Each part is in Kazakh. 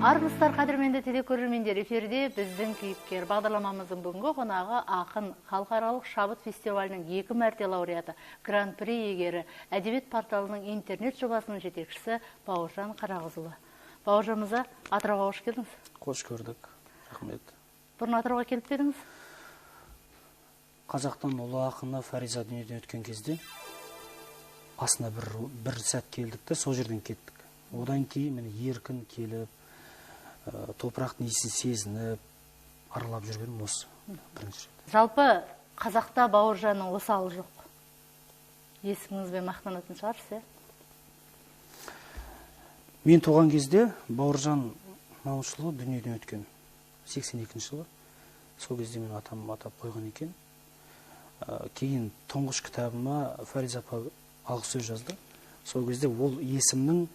Армысыздар, қадірменді телекөрермендер, эфирде біздің кейіпкер. Бағдарламамыздың бүгінгі қонағы ақын, халықаралық шабыт фестивалінің 2 мәрте лауреаты, гран-при иегері, әдебиет порталының интернет жобасының жетекшісі Бауыржан Қарағызұлы. Бауыржан мырза, Атырауға қош келдіңіз. Қош көрдік. Рахмет. Бұрын Атырауға келіп пе едіңіз? Қазақтан ұлы ақыны Фариза дүниеден өткен кезде басына бір сәт келдік те, сол жерден кеттік. Одан кейін мені еркін келіп, топырақтың иісін сезініп, аралап жүргенім осы бірінші рет. Жалпы қазақта Бауыржанның осалы жоқ. Есіміңізбен мақтанатын шығарсыз, Мен туған кезде Бауыржан Момышұлы дүниеден өткен 82 жылы. Сол кезде мен атам атап қойған екен. Кейін тұңғыш кітабыма Фариза апа алғы сөз жазды. Сол кезде ол есімнің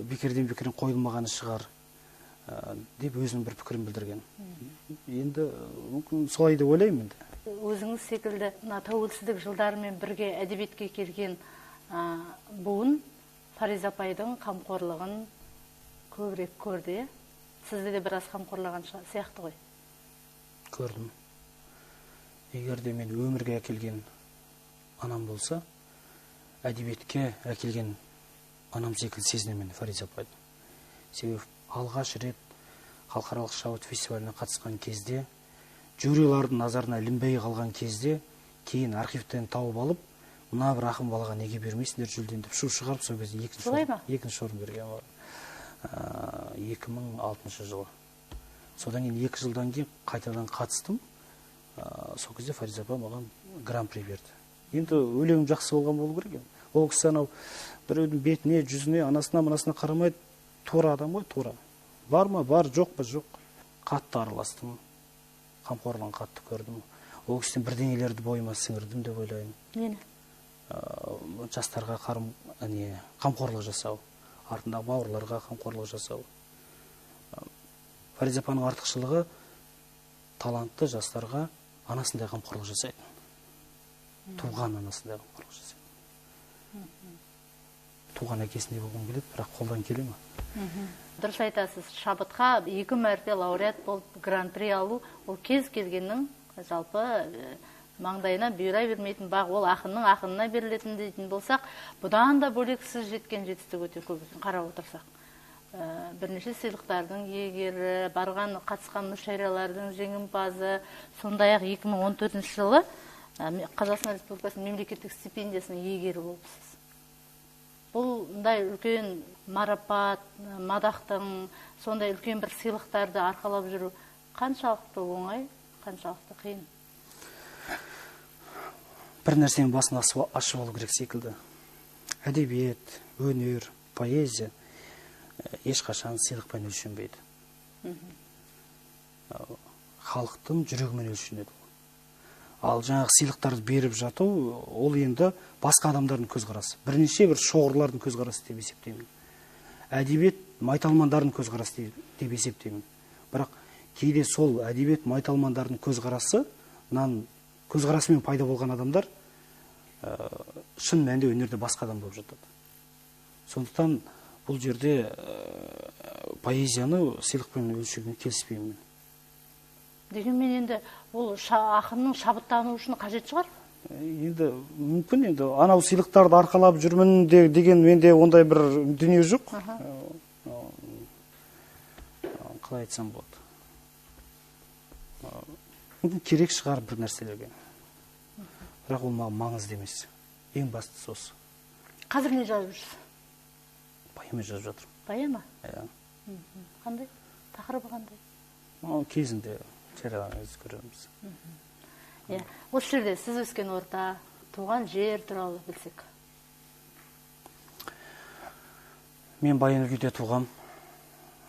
бекерден қойылмағаны шығар деп өзінің бір пікірін білдірген. Енді мүмкін солай деп ойлаймын. Өзіңіз секілді тәуелсіздік жылдарымен бірге әдебиетке келген буын Фариза апайдың қамқорлығын көбірек көрді. Сізді де біраз қамқорлаған сияқты ғой. Көрдім. Егер де мен өмірге әкелген анам болса, әдебиетке әкелген анам секілді сезінемін Фариза апайды. Себебі алғаш рет халықаралық шабыт фестиваліне қатысқан кезде, жюрилардың назарына ілінбей қалған кезде, кейін архивтен тауып алып, мына бір ақын балаға неге бермейсіңдер жүлдені деп шу шығарып, сол кезде екінші орын берген бар. 2006 жылы. Содан кейін 2 жылдан кейін қайтадан қатыстым. Сол кезде Фариза апа маған гран-при берді. Енді өлеңім жақсы болған болу керек. Ол кісі анау біреудің бетіне, жүзіне, анасына, мынасына қарамайды, тура адам ғой, тура. Бар ма, бар, жоқ па, жоқ. Қатты араластым. Қамқорлығын қатты көрдім. Ол кісіден бірдеңелерді бойыма сіңірдім деп ойлаймын. Нені? Жастарға қамқорлық жасау, артындағы бауырларға қамқорлық жасау. Фариза апаның артықшылығы талантты жастарға анасындай қамқорлық жасайды. Туған анасындай қамқорлық жасайды. Туған әкесіндей болғым келеді, бірақ қолдан келе ме? Дұрыс айтасыз, шабытқа 2 мәрте лауреат болып гран-при алу, ол кез келгеннің жалпы маңдайына бұйыра бермейтін бақ, ол ақынына берілетін дейтін болсақ, бұдан да бөлек сіз жеткен жетістік өте көп қарап отырсақ. Бірнеше сыйлықтардың иегері, барған қатысқан мүшәйралардың жеңімпазы, сондай-ақ 2014 жылы Қазақстан Республикасының мемлекеттік стипендиясының иегері болыпсыз. Бұлдай үлкен марапат, мадақтың, сондай үлкен бір сыйлықтарды арқалап жүру қаншалықты оңай, қаншалықты қиын? Бір нәрсенің басын ашып алу керек секілді. Әдебиет, өнер, поэзия ешқашан сыйлықпен өлшенбейді. Халықтың жүрегімен өлшенеді. Ал жаңағы сыйлықтарды беріп жату, ол енді басқа адамдардың көзқарасы. Бірнеше бір шоғырлардың көзқарасы деп есептеймін. Әдебиет майталмандардың көзқарасы деп есептеймін. Бірақ кейде сол әдебиет майталмандардың көзқарасымен пайда болған адамдар шын мәнінде өнерде басқа адам болып жатады. Сондықтан бұл жерде поэзияны сыйлықпен өлшеуге келіспеймін. Дегенмен енді ол ақынның шабыттану үшін қажет шығар? Енді мүмкін, енді анау сыйлықтарды арқалап жүрмін деген менде ондай бір дүние жоқ. Қалай айтсам болады. Мүмкін керек шығар бір нәрселерге. Бірақ ол маған маңызды емес. Ең бастысы осы. Қазір не жазып жүрсіз? Поэма жазып жатырмын. Поэма? Қандай? Тақырыбы қандай? Кезінде жарияланыңыз көреміз. Осы жерде сіз өскен орта, туған жер туралы білсек. Мен Баян-Өлгейде туғам.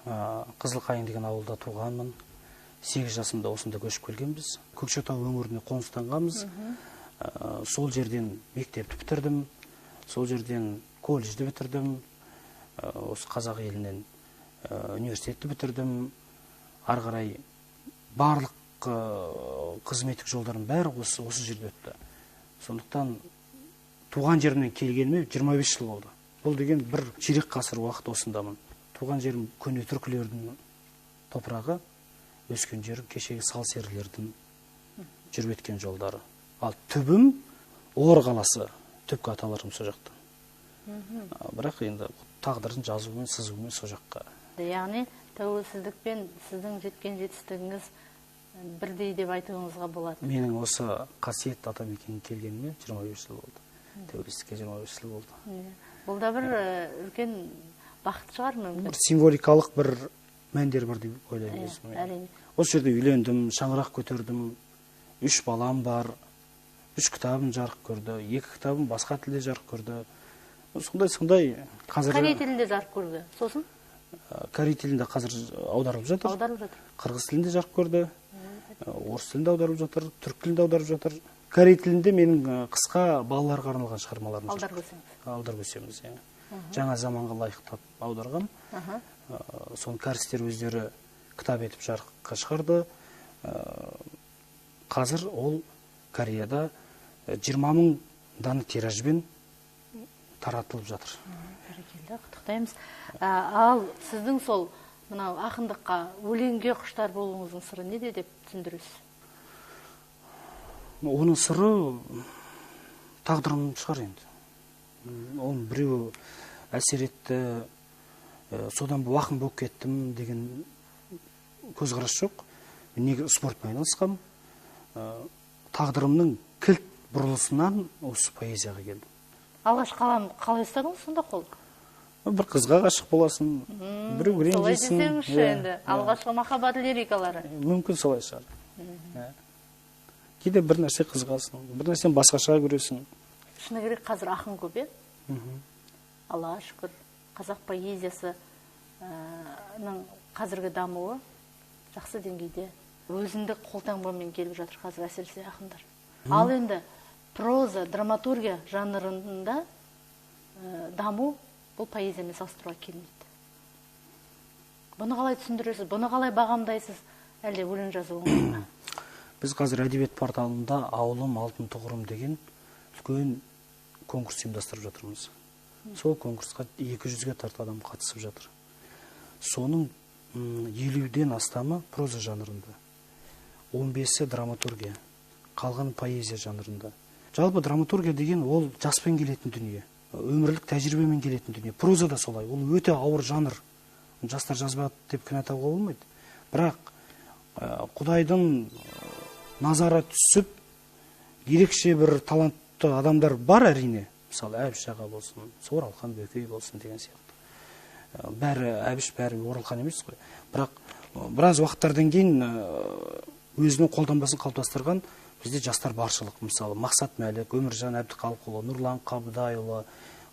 Қызылқайын деген ауылда туғанмын. 8 жасымда осында көшіп келгенбіз. Көкшетау өңіріне қоныстанғанбыз. Сол жерден мектепті бітірдім. Сол жерден колледжді бітірдім. Осы қазақ елінен университетті бітірдім. Ары қарай барлық қызметтік жолдардың бәрі осы жерде өтті. Сондықтан туған жерімнен келгеніме 25 жыл болды. Бұл деген бір ширек ғасыр уақыт осындамын. Туған жерім көне түркілердің топырағы, өскен жерім кешегі сал серілердің жүріп өткен жолдары. Ал түбім Ор қаласы, түпкі аталарым сол жақтан. Бірақ енді тағдырын жазуымен, сызуымен сол жаққа. Яғни тәуелсіздікпен сіздің жеткен жетістігіңіз бірдей деп айтуыңызға болады. Менің осы қасиет атамекенге келгеніме 25 жыл болды. Тәуелсіздікке 25 жыл болды. Бұл да бір үлкен бақыт шығар мүмкін. Бір символикалық бір мәндер бар деп ойлаймын. Әрине. Осы жерде үйлендім, шаңырақ көтердім, 3 балам бар, 3 кітабым жарық көрді, 2 кітабым басқа тілде жарық көрді. Сондай қазір Корей тілінде жарық көрді. Сосын? Корей тілінде қазір аударылып жатыр. Аударылып жатыр. Қырғыз тілінде жарық көрді. Орыс тілінде аударылып жатыр, түрік тілінде аударылып жатыр. Корей тілінде менің қысқа балаларға арналған шығармаларым аударып өсеміз. Аударып өсеміз. Жаңа заманға лайықтап аударғам. Соны кәрістер өздері кітап етіп жарыққа шығарды. Қазір ол Кореяда 20 мың дана тиражбен таратылып жатыр. Бәрекелді, құттықтаймыз. Ал сіздің сол мынау ақындыққа, өлеңге құштар болуыңыздың сыры неде деп түсіндіресіз? Оның сыры тағдырым шығар енді. Оның біреу әсер етті, содан уақым болып кеттім деген көзқарас жоқ. Неге спортпен айналысқам. Тағдырымның кілт бұрылысынан осы поэзияға келдім. Алғаш қалай ұстадыңыз сонда қол? Бір қызға ғашық боласың, біреу ренжисің. Солай десеңізші енді, алғашқы махаббат лирикалары. Мүмкін солай шығар. Кейде бір нәрсе қызғасың, бір нәрсені басқаша көресің. Шыны керек қазір ақын көп, Аллаға шүкір, қазақ поэзиясының қазіргі дамуы жақсы деңгейде. Өзіндік қолтаңбамен келіп жатыр қазір әсіресе ақындар. Ал енді проза, драматургия жанрында даму бұл поэзиямен салыстыруға келмейді. Бұны қалай түсіндіресіз? Бұны қалай бағамдайсыз? Әлде өлең жазу оңай ма? Біз қазір әдебиет порталында ауылым алтын тұғырым деген үлкен конкурс ұйымдастырып жатырмыз. Сол конкурсқа 200-ге тарта адам қатысып жатыр. Соның 50-ден астамы проза жанрында, 15-і драматургия, қалған поэзия жанрында. Жалпы драматургия деген ол жаспен келетін дүние, өмірлік тәжірибемен келетін дүние. Проза да солай, ол өте ауыр жанр. Жастар жазбады деп кінәтауға болмайды. Бірақ Құдайдың назары түсіп, ерекше бір талантты адамдар бар әрине. Мысалы, Әбіш аға болсын, Оралхан Бөкей болсын деген сияқты. Бәрі Әбіш, бәрі Оралхан емес қой. Бірақ біраз уақыттардан кейін өзінің қолтаңбасын қалыптастырған бізде жастар баршылық. Мысалы, Мақсат Мәлік, Өміржан Әбдіқалықұлы, Нұрлан Қабдайұлы,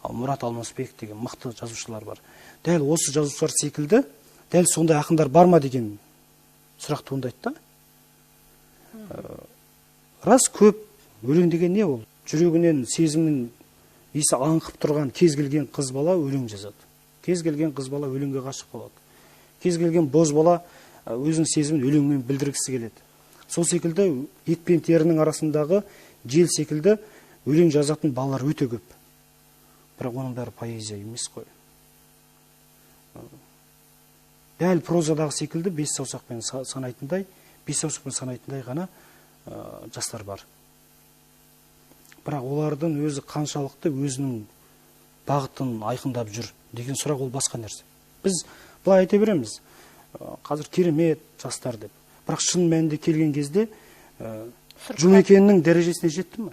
Мұрат Алмасбек деген мықты жазушылар бар. Дәл осы жазушылар секілді, дәл сондай ақындар бар ма деген сұрақ туындайды да. Рас көп, өлең деген не ол? Жүрегінен, сезімнің есі аңқып тұрған кез келген қыз бала өлең жазады. Кез келген қыз бала өлеңге ғашық болады. Кез келген боз бала өзінің сезімін өлеңмен білдіргісі келеді. Сол секілді ет пен терінің арасындағы жел секілді өлең жазатын балалар өте көп. Бірақ оның бәрі поэзия емес қой. Дәл прозадағы секілді бес саусақпен санайтындай ғана жастар бар. Бірақ олардың өзі қаншалықты өзінің бағытын айқындап жүр деген сұрақ ол басқа нәрсе. Біз былай айта береміз, қазір керемет жастар деп. Бірақ шын мәнінде келген кезде Жұмекеннің дәрежесіне жетті ме?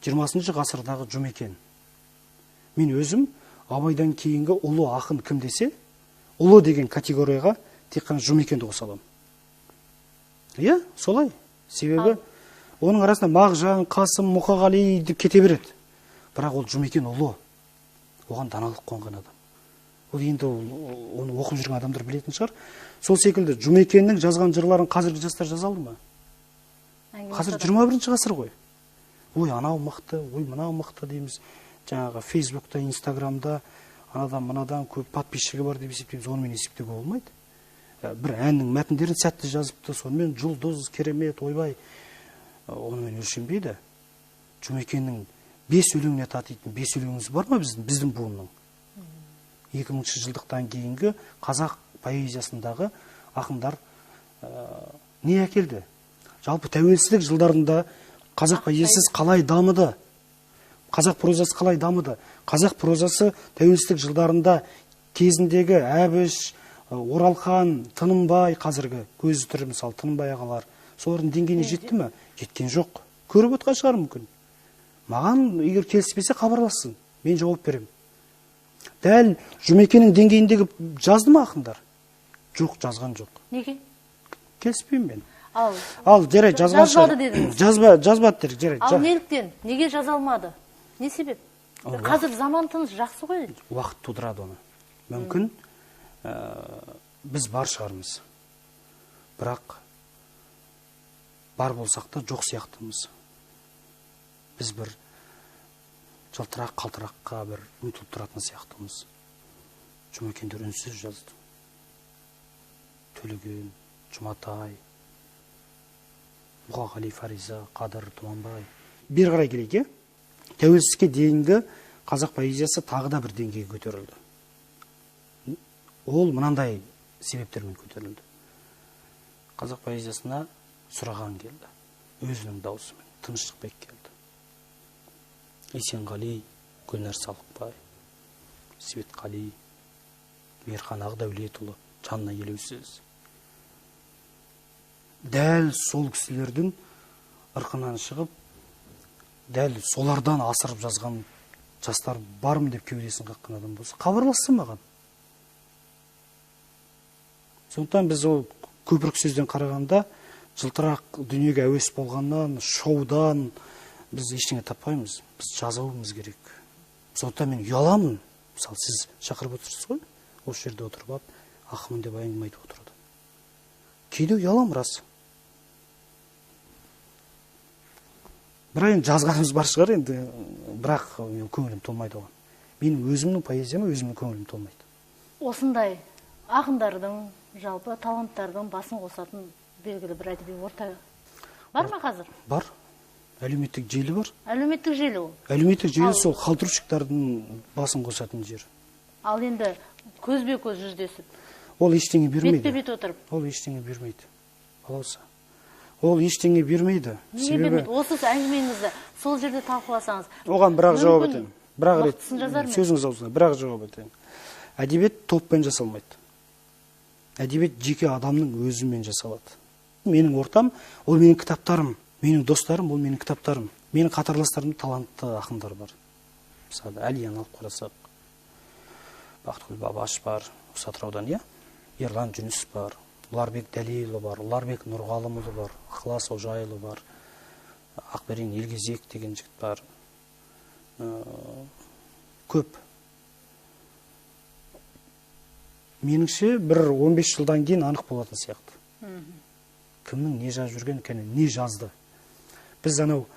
20 ғасырдағы Жұмекен. Мен өзім Абайдан кейінгі ұлы ақын кім десе, ұлы деген категорияға тек қана Жұмекенді қоса аламын. Иә, солай. Себебі оның арасында Мағжан, Қасым, Мұқағали деп кете береді. Бірақ ол Жұмекен ұлы. Оған даналық қонған адам. Ол енді оны оқып жүрген адамдар білетін шығар. Сол секілді Жұмекеннің жазған жырларын қазіргі жастар жаза алды ма? Қазір 21 ғасыр ғой. Ой, анау мықты, ой, мынау мықты дейміз. Жаңағы Фейсбукта, Инстаграмда анадан мынадан көп подписчигі бар деп есептейміз. Онымен есептеуге болмайды. Бір әннің мәтіндерін сәтті жазыпты, сонымен жұлдыз, керемет, ойбай. Онымен өлшенбейді. Жұмекеннің 5 өлеңіне татитын 5 өлеңіміз бар ма біздің буынның? 2000 жылдықтан кейінгі қазақ поэзиясындағы ақындар не әкелді? Жалпы тәуелсіздік жылдарында қазақ поэзиясы қалай дамыды? Қазақ прозасы қалай дамыды? Қазақ прозасы тәуелсіздік жылдарында кезіндегі Әбіш, Оралхан, Тынымбай, қазіргі көзі тірі мысалы Тынымбай ағалар, солардың деңгейіне жетті ме? Жеткен жоқ. Көріп отқан шығар мүмкін. Маған егер келіспесе хабарлассын, мен жауап беремін. Дәл Жұмекеннің деңгейіндегі жазды ма ақындар? Жоқ, жазған жоқ. Неге? Келіспеймін мен. Ал жарай, жазған шығар. Жазбады дедік, жарай. Ал неліктен? Неге жаза алмады? Не себеп? Қазір заман тыныш, жақсы ғой. Уақыт тудырады оны. Мүмкін біз бар шығармыз. Бірақ бар болсақ та жоқ сияқтымыз. Біз бір жылтырақ, қалтыраққа бір ұмтылып тұратын сияқтымыз. Жұмекендер үнсіз жазды. Төлеген, Жұматай, Мұқағали, Фариза, Қадыр, Тұманбай. Бері қарай келейік, тәуелсіздікке дейінгі қазақ поэзиясы тағы да бір деңгейге көтерілді. Ол мынандай себептермен көтерілді. Қазақ поэзиясына Сұраған келді. Өзінің даусымен, Тыныштықбек келді. Есенғали, Гүлнәр Салықбай, Светқали, Мейірхан Ағдәулетұлы, жанына елеусіз. Дәл сол кісілердің ырқынан шығып, дәл солардан асырып жазған жастар бармын деп кеудесін қаққан адам болса, хабарлассын маған. Сондықтан біз ол көпірік сөзден қарағанда жылтырақ дүниеге әуес болғаннан, шоудан біз ештеңе таппаймыз. Біз жазуымыз керек. Сондықтан мен ұяламын. Мысалы, сіз шақырып отырсыз ғой, осы жерде отырып алып, ақымын деп әңгіме айтып отырды. Кейде ұялам рас. Бірақ енді жазғанымыз бар шығар енді, бірақ көңілім толмайды оған. Менің өзімнің поэзияма өзімнің көңілім толмайды. Осындай ақындардың, жалпы таланттардың басын қосатын белгілі бір әдеби орта бар ма қазір? Бар. Әлеуметтік желі бар. Әлеуметтік желі ол. Әлеуметтік желі сол халтурщиктардың басын қосатын жер. Ал енді көзбе-көз жүздесіп. Ол ештеңе бермейді. Бетпе-бет отырып. Ол ештеңе бермейді. Балауса. Ол ештеңе бермейді. Неге бермейді? Осы әңгімеңізді сол жерде талқыласаңыз. Оған бірақ жауап етемін. Бірақ рет сөзіңіз аузына, бірақ жауап етемін. Әдебиет топпен жасалмайды. Әдебиет жеке адамның өзімен жасалады. Менің ортам, ол менің кітаптарым. Менің достарым, ол менің кітаптарым. Менің қатарластарымда талантты ақындар бар. Мысалы, Әлияны алып қарасақ, Бақтығұл Бабаш бар, осы Атыраудан, иә? Ерлан Жүніс бар, Ұларбек Дәлейұлы бар, Ұларбек Нұрғалымұлы бар, Ықылас Ожайұлы бар, Ақберен Елгезек деген жігіт бар. Көп. Меніңше бір 15 жылдан кейін анық болатын сияқты. Кімнің не жазып жүрген, не жазды. Біз анау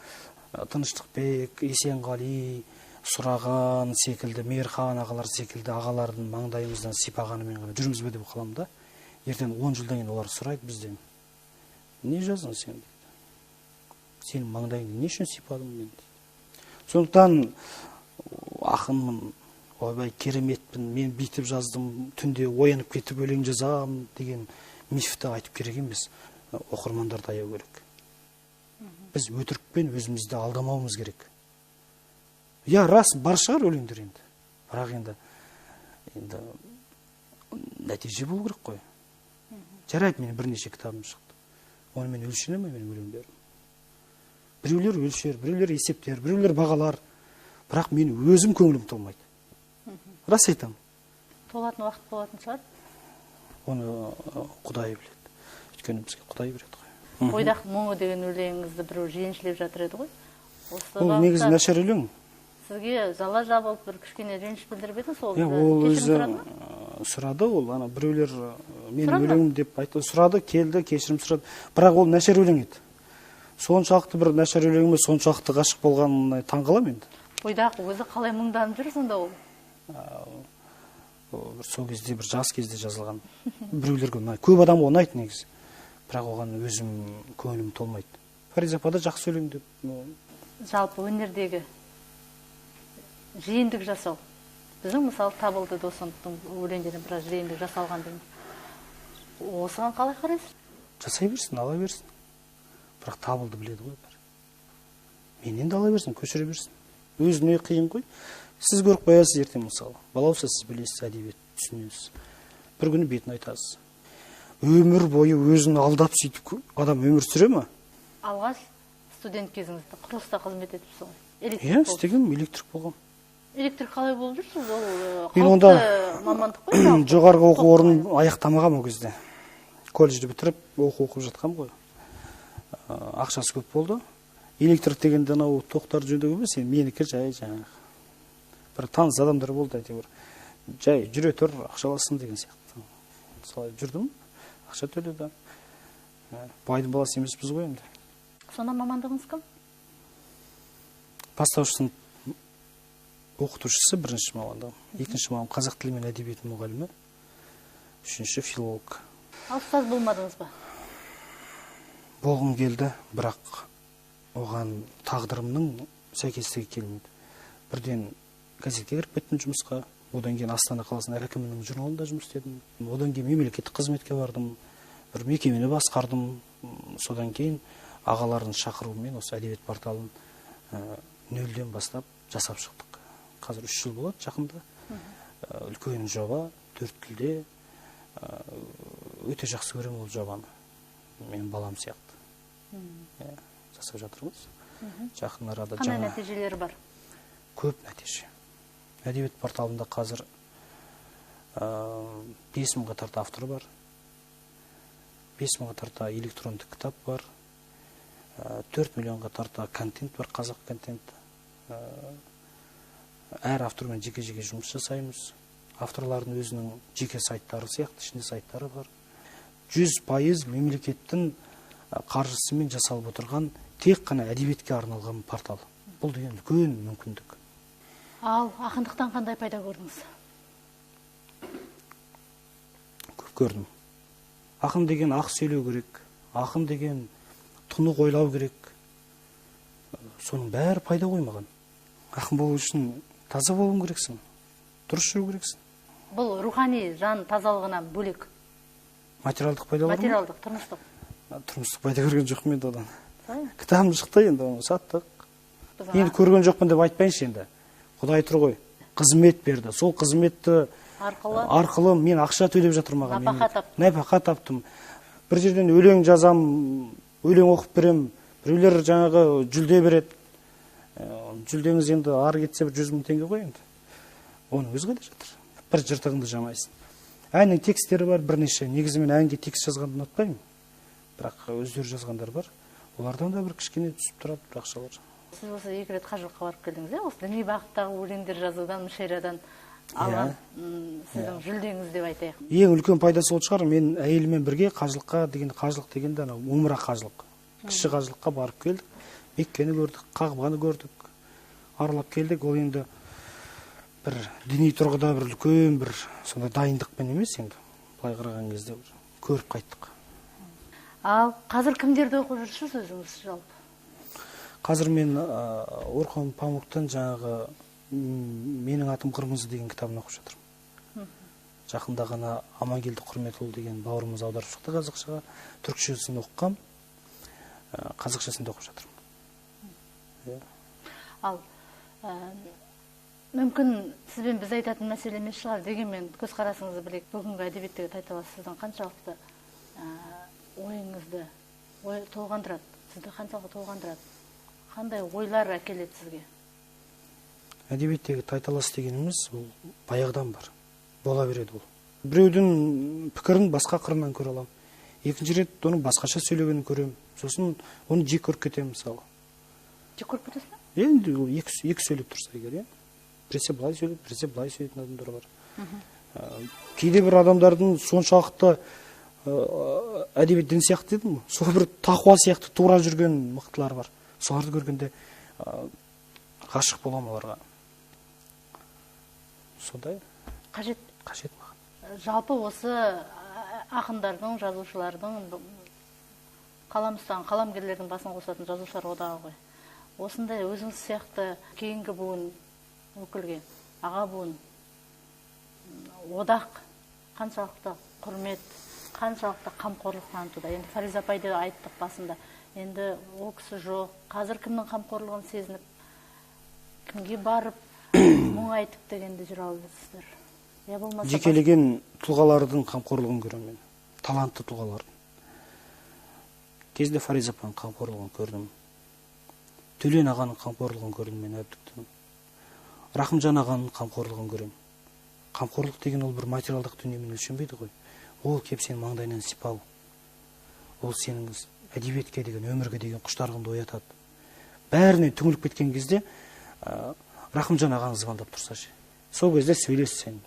Тыныштықбек, Есенғали, Сұраған секілді, Мейірхан ағалар секілді ағалардың маңдайымыздан сипағанымен ғана жүрміз бе деп қалам да. Ертең 10 жылдан кейін олар сұрайды бізден. Не жаздың сен? Сенің маңдайыңды не үшін сипадым мен? Сондықтан ақынмын, ойбай кереметпін, мен бүйтіп жаздым, түнде оянып кетіп өлең жазам деген мифті айтып керек емес. Оқырмандарды аяу керек. Біз өтірікпен өзімізді алдамауымыз керек. Я рас бар шығар өлеңдер енді. Бірақ енді нәтиже болу керек қой. Жарайды, менің бірнеше кітабым шықты. Оны мен өлшене ме менің өлеңдерім? Біреулер өлшер, біреулер есептер, біреулер бағалар. Бірақ мен өзім көңілім толмайды. Рас айтам. Толатын уақыт болатын шығар? Оны Құдай біледі. Өйткені бізге Құдай береді ғой. Ойдақ мұңы деген өлеңіңізді біреу жеңшілеп жатыр еді ғой? Ол негізі нашар өлең. Сізге жала жабылып бір кішкене реніш білдіріп еді, сол ол өзі сұрады, ол біреулер менің өлеңім деп айтты, сұрады, келді, кешірім сұрады. Бірақ ол нашар өлең еді. Соншалықты бір нашар өлеңіме соншалықты ғашық болғанына таңғаламын енді. Ойдақ өзі қалай мұңданып жүр сонда ол? Сол кезде бір жас кезде жазылған. Біреулерге көп адам ұнайды негізі. Бірақ оған өзім көңілім толмайды. Фариза апа да жақсы өлең деп. Жалпы өнердегі жиендік жасау. Біздің мысалы Табылды Досановтың өлеңдерінен біраз жиендік жасалған дейміз. Осыған қалай қарайсыз? Жасай берсін, ала берсін. Бірақ табылды біледі ғой бәрі. Менен де ала берсін, көшіре берсін. Өзіне қиын ғой. Сіз көріп қоясыз ертең мысалы. Бала болса сіз білесіз, әдебиет түсінесіз. Bir күні бетін айтасыз. Өмір бойы өзін алдап сөйтіп адам өмір сүре ме? Алғаш студент кезіңізде құрылыста қызмет етіпсіз ғой. Иә, істегенмін, электрик болғам. Электрик қалай болып жүрсіз? Ол Мен онда мамандық қой. жоғарғы оқу орнын аяқтамағам ол кезде. Колледжді бітіріп, оқып жатқам ғой. Ақшасы көп болды. Электрик дегенде анау тоқтар жөндеу емес, менікі жай жаңағы. Бір таныс адамдар болды әйтеуір. Жай жүре тұр, ақша аласың деген сияқты. Солай жүрдім, ақша төледі. Байдың баласы емеспіз ғой енді. Сонда мамандығыңыз кім? Бастауыш сынып оқытушысы бірінші мамандығым. Екінші мамандығым қазақ тілі мен әдебиеті мұғалімі. Үшінші филолог. Ал ұстаз болмадыңыз ба? Болғым келді, бірақ оған тағдырымның сәйкестігі келмеді. Бірден газетке кіріп кеттім жұмысқа. Одан кейін Астана қаласының әкімінің журналында жұмыс істедім. Одан кейін мемлекеттік қызметке бардым. Бір мекемені басқардым. Содан кейін ағалардың шақыруымен осы әдебиет порталын нөлден бастап жасап шықтық. Қазір 3 жыл болады жақында. Үлкен жоба, 4 тілде. Өте жақсы көремін ол жобаны. Мен балам сияқты. Жасап жатырмыз. Жақын арада қандай нәтижелері бар? Көп нәтиже. Әдебиет порталында қазір 5000-ға тарта автор бар. 5000-ға тарта электронды кітап бар. 4 миллионға тарта контент бар, қазақ контент. Әр автормен жеке-жеке жұмыс жасаймыз. Авторлардың өзінің жеке сайттары сияқты, ішінде сайттары бар. 100% мемлекеттің қаржысымен жасалып отырған тек қана әдебиетке арналған портал. Бұл деген үлкен мүмкіндік. Ал ақындықтан қандай пайда көрдіңіз? Көп көрдім. Ақын деген ақ сөйлеу керек, ақын деген тұнық ойлау керек. Соның бәрі пайда қоймаған. Ақын болу үшін таза болуың керексің, дұрыс жүру керексің. Бұл рухани жан тазалығынан бөлек. Материалдық пайда бар ма? Материалдық, тұрмыстық. Тұрмыстық пайда көрген жоқпын енді одан. Кітабым шықты енді, оны саттық. Енді көрген жоқпын деп айтпайыншы енді. Құдай тұр ғой, қызмет берді. Сол қызметті арқылы мен ақша төлеп жатырмаған. Нәпақа таптым. Бір жерден өлең жазам, өлең оқып берем. Біреулер жаңағы жүлде береді. Жүлдеңіз енді ары кетсе 100 000 теңге ғой енді. Оның өзі қайда жатыр. Бір жыртығыңды жамайсың. Әннің текстері бар бірнеше. Негізі мен әнге текст жазғанды ұнатпаймын. Бірақ өздері жазғандар бар. Олардан да бір кішкене түсіп тұрады, бір ақшалар. Сіз осы 2 рет қажылыққа барып келдіңіз, осы діни бағыттағы өлеңдер жазудан, мүшайрадан алған сіздің жүлдеңіз деп айтайық. Ең үлкен пайдасы ол шығар, мен әйелімен бірге қажылыққа деген, қажылық дегенде анау умра қажылық. Кіші қажылыққа барып келдік. Меккені көрдік, Қағбаны көрдік. Аралап келдік. Ол енді бір діни тұрғыда бір үлкен бір сондай дайындықпен емес енді. Былай қараған кезде көріп қайттық. Ал қазір кімдерді оқып жүрсіз өзіңіз жалпы? Қазір мен Орхон Памуктан жаңағы менің атым қырмызы деген кітабын оқып жатырмын. Жақында ғана Амангелді Құрметұлы деген бауырымыз аударып шықты қазақшаға. Түркшесін оқығам, қазақшасын оқып жатырмын. Ал мүмкін сізбен біз айтатын мәселе емес шығар, дегенмен көзқарасыңызды білейік. Бүгінгі әдебиеттегі тайталас сіздің қаншалықты ойыңызды толғандырады, сізді қаншалықты толғандырады? Қандай ойлар әкеледі сізге? Әдебиеттегі тайталас дегеніміз ол баяғыдан бар. Бола береді ол. Біреудің пікірін басқа қырынан көре аламын. Екінші рет оның басқаша сөйлегенін көремін. Сосын оны жек көріп кетемін мысалы. Жек көріп кетесіз бе? Енді ол екі сөйлеп тұрса егер, біресе былай сөйлеп, біресе былай сөйлейтін адамдар бар. Кейде бір адамдардың соншалықты әдебиет дін сияқты дедім, сол бір тақуа сияқты тура жүрген мықтылар бар. Соларды көргенде ғашық боламын оларға. Сондай қажет маған. Жалпы осы ақындардың, жазушылардың, қаламыстан, қаламгерлердің басын қосатын жазушылар одағы ғой. Осындай өзіңіз сияқты кейінгі буын өкілге, аға буын одақ қаншалықты құрмет қаншалықты қамқорлық танытуда? Енді Фариза апай да айттық басында. Енді ол кісі жоқ. Қазір кімнің қамқорлығын сезініп, кімге барып, мұң айтып дегенде жүре аласыздар? Я болмаса жекелеген тұлғалардың қамқорлығын көремін мен. Талантты тұлғалардың. Кезінде Фариза апаның қамқорлығын көрдім. Төлен ағаның қамқорлығын көрдім мен әбдіктің. Рахымжан ағаның қамқорлығын көрем. Қамқорлық деген ол бір материалдық дүниемен өлшенбейді ғой. Ол кеп сенің маңдайынан сипау. Ол сенің әдебиетке деген, өмірге деген құштарлығыңды оятады. Бәріне түңіліп кеткен кезде Рахымжан ағаңыз звондап тұрса ше. Сол кезде сөйлесіз сен.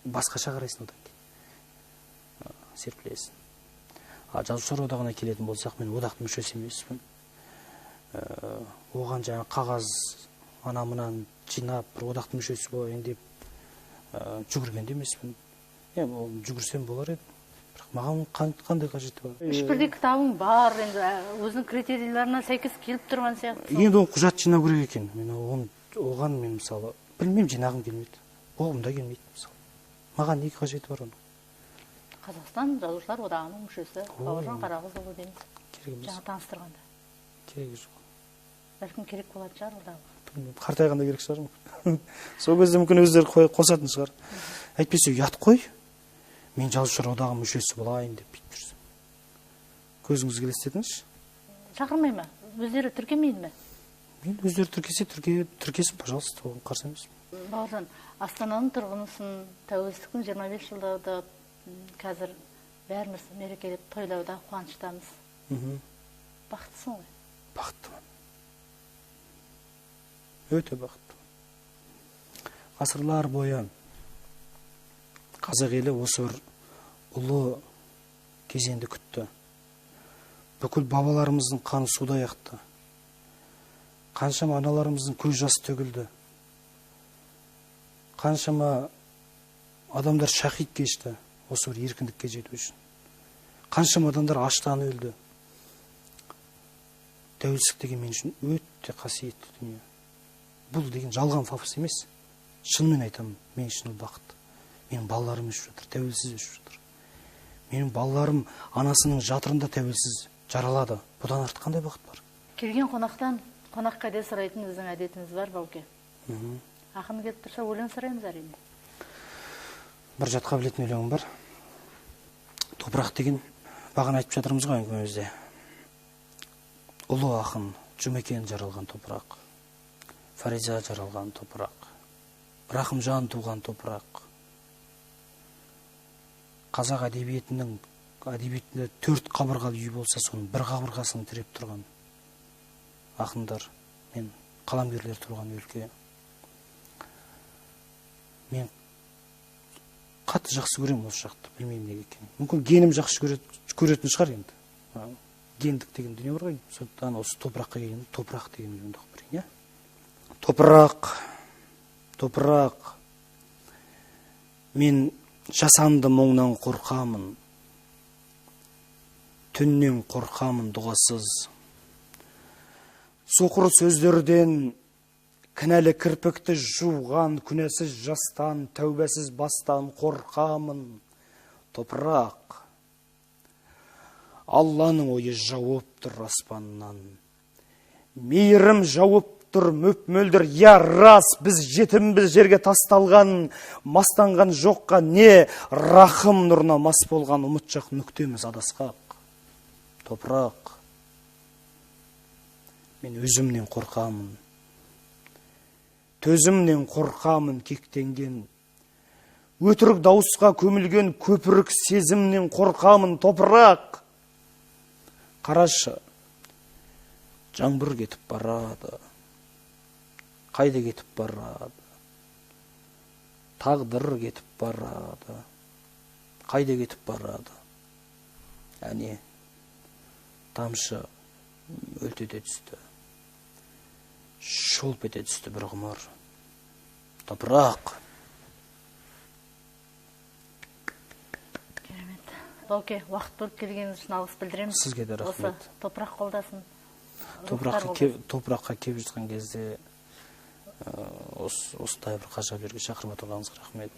Басқаша қарайсың одан кейін. Серпілесің. Жазушылар одағына келетін болсақ, мен одақтың мүшесі емеспін. Оған жаңа қағаз анамынан жинап, бір одақтың мүшесі болайын деп жүгірген де емеспін. Ол жүгірсем болар еді. Бірақ маған қандай қажеті бар? Ешбірде кітабың бар, енді өзінің критерийлеріне сәйкес келіп тұрған сияқты. Енді ол құжат жинау керек екен. Оған мен мысалы білмеймін, жинағым келмейді. Оғым да келмейді мысалы. Маған не қажеті бар оның? Қазақстан жазушылар одағының мүшесі Бауыржан Қарағызұлы дейміз. Керек емес. Жаңа таныстырғанда. Керегі жоқ. Бәлкім керек болатын шығар одағы. Қартайғанда керек шығар. Сол кезде мүмкін өздері қосатын шығар. Әйтпесе ұят қой. Мен жазушылар одағының мүшесі болайын деп бүйтіп жүрсем. Көзіңізге елестетіңізші. Шақырмай ма? Өздері тіркемейді ме? Мен өздері тіркесе, тіркесін, пожалуйста, оған қарсы емеспін. Бауыржан, Астананың тұрғынысың, тәуелсіздіктің 25 жылдығында қазір бәріміз мерекелеп тойлауда қуаныштамыз. Бақыттысың ғой? Бақыттымын. Өте бақыттымын. Ғасырлар бойы қазақ елі осы бір ұлы кезеңді күтті. Бүкіл бабаларымыздың қаны судай ақты. Қаншама аналарымыздың көз жасы төгілді. Қаншама адамдар шахид кешті осы бір еркіндікке жету үшін. Қаншама адамдар аштан өлді. Тәуелсіздік деген мен үшін өте қасиетті дүние. Бұл деген жалған пафос емес. Шынымен айтамын, мен үшін ол бақыт. Менің балаларым өсіп жатыр, тәуелсіз өсіп жатыр. Менің балаларым анасының жатырында тәуелсіз жаралады. Бұдан артық қандай бақыт бар? Келген қонақтан қонақ қайда сұрайтын біздің әдетіміз бар, Бауке. Ақын келіп тұрса, өлең сұраймыз әрине. Бір жатқа білетін өлеңім бар. Топырақ деген бағана айтып жатырмыз ғой әңгімемізде. Ұлы ақын Жұмекен жаралған топырақ, Фариза жаралған топырақ, Рахымжан туған топырақ. Қазақ әдебиетінде 4 қабырғалы үй болса, соның бір қабырғасын тіреп тұрған ақындар мен қаламгерлер тұрған өлке. Мен қатты жақсы көремін осы жақты, білмеймін неге екен. Мүмкін генім жақсы көретін шығар енді. Гендік деген дүние бар ғой. Сондықтан осы топыраққа келген, топырақ деген өлеңді оқып берейін, иә? Топырақ. Мен жасанды мұңнан қорқамын. Түннен қорқамын дұғасыз. Соқыр сөздерден кінәлі кірпікті жуған күнәсіз жастан, тәубәсіз бастан қорқамын. Топырақ. Алланың ойы жауып тұр аспаннан. Мейірім жауып тұр мөп-мөлдір. Я рас, біз жетімбіз жерге тасталған, мастанған жоққа не рахым нұрына мас болған ұмытшақ нүктеміз адасқақ. Топырақ. Мен өзімнен қорқамын. Төзімнен қорқамын кектенген. Өтірік дауысқа көмілген көпірік сезімнен қорқамын. Топырақ. Қарашы, жаңбыр кетіп барады. Қайда кетіп барады? Тағдыр кетіп барады. Қайда кетіп барады? Әне, тамшы өлтете түсті. Шолп ете түсті бір ғұмыр. Топырақ. Керемет. Бауке, уақыт бөліп келгеніңіз үшін алғыс білдіреміз. Сізге де рахмет. Осы топырақ қолдасын. Топыраққа кеп жатқан кезде осындай бір қажап жерге шақырып отырғаныңызға рахмет.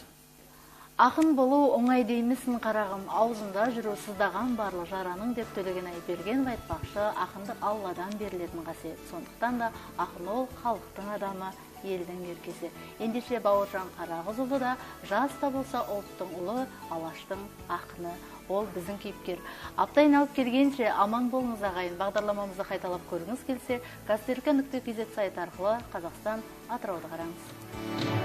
Ақын болу оңай деймісін қарағым, аузында жүру сыздаған барлық жараның деп Төлеген Айберген айтпақшы, ақындық Алладан берілетін қасиет. Сондықтан да ақын ол халықтың адамы, елдің еркесі. Ендеше Бауыржан Қарағызұлы да жас та болса ұлттың ұлы, Алаштың ақыны. Ол біздің кейіпкер. Апта айналып келгенше аман болыңыз ағайын. Бағдарламамызды қайталап көріңіз келсе, Казтырка.kz сайты арқылы Қазақстан Атырауды қараңыз.